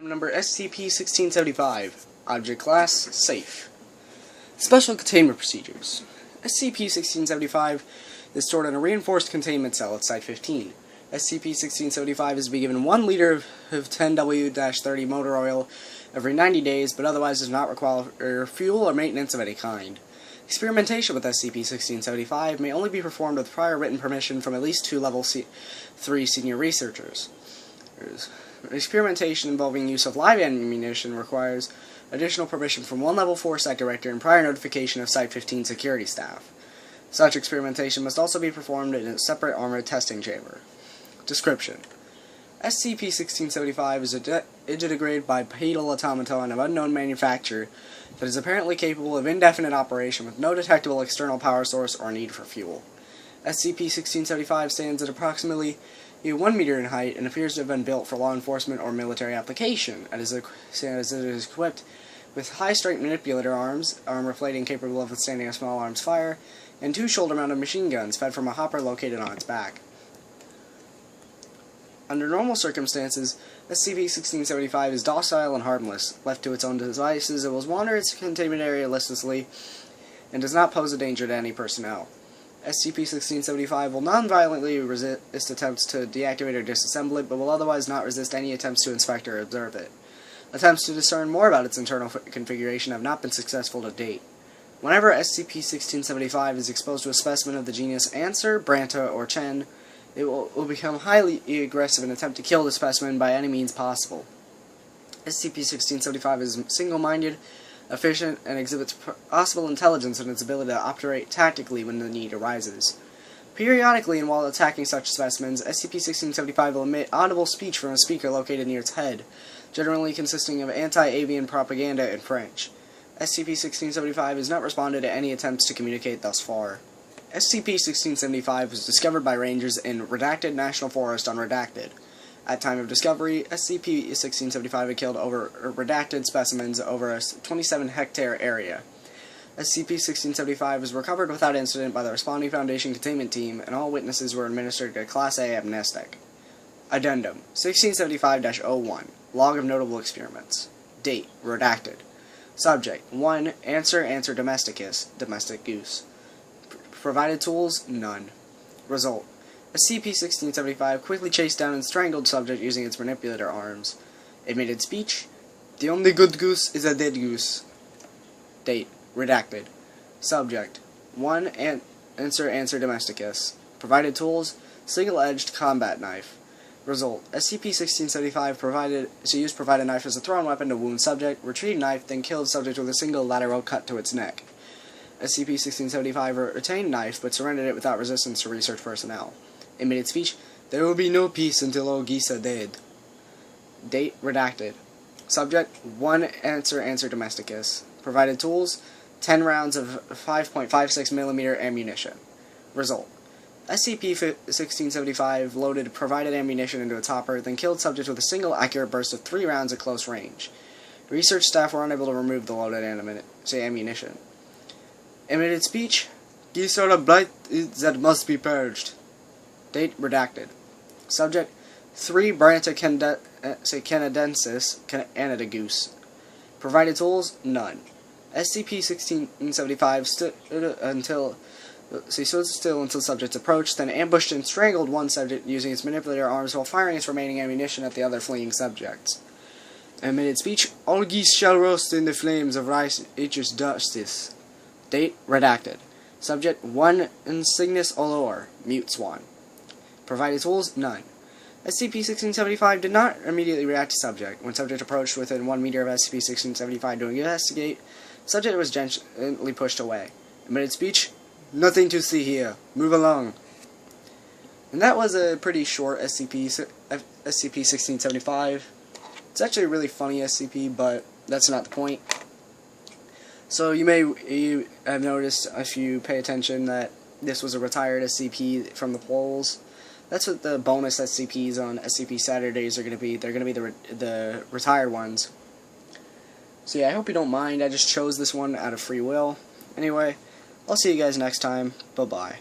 Number SCP-1675. Object Class Safe. Special Containment Procedures. SCP-1675 is stored in a reinforced containment cell at Site-15. SCP-1675 is to be given 1 liter of 10W-30 motor oil every 90 days, but otherwise does not require fuel or maintenance of any kind. Experimentation with SCP-1675 may only be performed with prior written permission from at least 2 Level 3 senior researchers. Experimentation involving use of live ammunition requires additional permission from 1 Level 4 Site Director and prior notification of Site-15 security staff. Such experimentation must also be performed in a separate armored testing chamber. Description: SCP-1675 is a digitigrade bipedal automaton of unknown manufacture that is apparently capable of indefinite operation with no detectable external power source or need for fuel. SCP-1675 stands at approximately 1 meter in height and appears to have been built for law enforcement or military application, as it is equipped with high-strength manipulator arms, armor plating capable of withstanding a small arms fire, and 2 shoulder-mounted machine guns fed from a hopper located on its back. Under normal circumstances, SCP-1675 is docile and harmless. Left to its own devices, it will wander its containment area listlessly and does not pose a danger to any personnel. SCP-1675 will non-violently resist attempts to deactivate or disassemble it, but will otherwise not resist any attempts to inspect or observe it. Attempts to discern more about its internal configuration have not been successful to date. Whenever SCP-1675 is exposed to a specimen of the genus Answer, Branta, or Chen, it will become highly aggressive and attempt to kill the specimen by any means possible. SCP-1675 is single-minded, efficient, and exhibits possible intelligence in its ability to operate tactically when the need arises. Periodically, and while attacking such specimens, SCP-1675 will emit audible speech from a speaker located near its head, generally consisting of anti-avian propaganda in French. SCP-1675 has not responded to any attempts to communicate thus far. SCP-1675 was discovered by rangers in Redacted National Forest on Redacted. At time of discovery, SCP-1675 had killed over redacted specimens over a 27-hectare area. SCP-1675 was recovered without incident by the responding Foundation containment team, and all witnesses were administered a Class A amnestic. Addendum 1675-01 Log of Notable Experiments. Date: Redacted. Subject: 1. Answer Domesticus, Domestic Goose. Provided tools: None. Result: SCP-1675 quickly chased down and strangled subject using its manipulator arms. Admitted speech: The only good goose is a dead goose. Date: Redacted. Subject: 1. Answer Domesticus. Provided tools: Single-edged combat knife. Result: SCP-1675 used provided knife as a thrown weapon to wound subject, retrieved knife, then killed subject with a single lateral cut to its neck. SCP-1675 retained knife, but surrendered it without resistance to research personnel. Admitted speech: There will be no peace until all geese are dead. Date: Redacted. Subject: 1. Answer Domesticus. Provided tools: 10 rounds of 5.56mm ammunition. Result: SCP-1675 loaded provided ammunition into its hopper, then killed subject with a single accurate burst of 3 rounds at close range. Research staff were unable to remove the loaded ammunition. Admitted speech: Geese are a blight that must be purged. Date: Redacted. Subject: 3 Branta canadensis, Canada Goose. Provided tools: None. SCP-1675 stood still until subjects approached, then ambushed and strangled one subject using its manipulator arms while firing its remaining ammunition at the other fleeing subjects. Admitted speech: All geese shall roast in the flames of righteous justice. Date: Redacted. Subject: 1 Insignis Olor, Mute Swan. Provided tools: None. SCP-1675 did not immediately react to subject. When subject approached within 1 meter of SCP-1675 to investigate, subject was gently pushed away. Admitted speech: Nothing to see here. Move along. And that was a pretty short SCP-1675. It's actually a really funny SCP, but that's not the point. So you have noticed, if you pay attention, that this was a retired SCP from the polls. That's what the bonus SCPs on SCP Saturdays are going to be. They're going to be the retired ones. So yeah, I hope you don't mind. I just chose this one out of free will. Anyway, I'll see you guys next time. Bye-bye.